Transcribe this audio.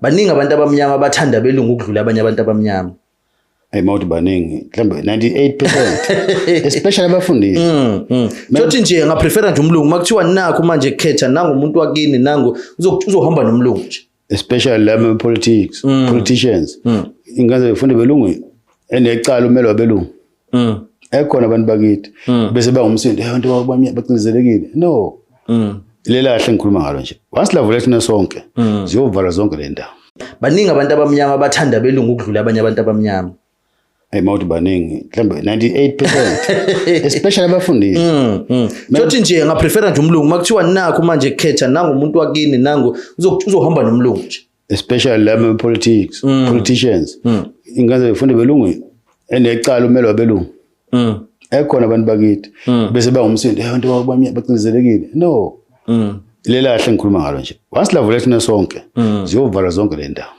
baningi abantu abamnyama abathanda belungu ukudlula abanye abantu abamnyama. Mawuthi baningi mhlambe 98% especially abafundisi. Sothi nje ngaprefera nje umlungu makuthiwa nakho manje khetha nangu umuntu wakini nangu uzohamba nomlungu nje. Especially lama politicians. Ingaze befunde belungu enecala umelo wabelungu. Ekhona abantu bakithi bese bangumsindo abantu bacinzelekile. No. Lelahle ngikhuluma ngalo nje. Wasilavula thina sonke. Ziyovala zonke le ndawo. Baningi abantu abamnyama abathanda belungu ukudlula abanye abantu abamnyama. Mawuthi baningi mhlambe 98% especially abafundisi. Sothi nje ngaprefera nje umlungu makuthiwa nakho manje khetha nangu umuntu wakini nangu uzohamba nomlungu nje. Especially lama politicians. Ingaze befunde belungu enecala umelo wabelungu. Ekhona abantu bakithi bese bangumsindo abantu bacinzelekile. No. Lelahle ngikhuluma ngalo nje. Wasilavula thina sonke. Ziyovala zonke le ndawo.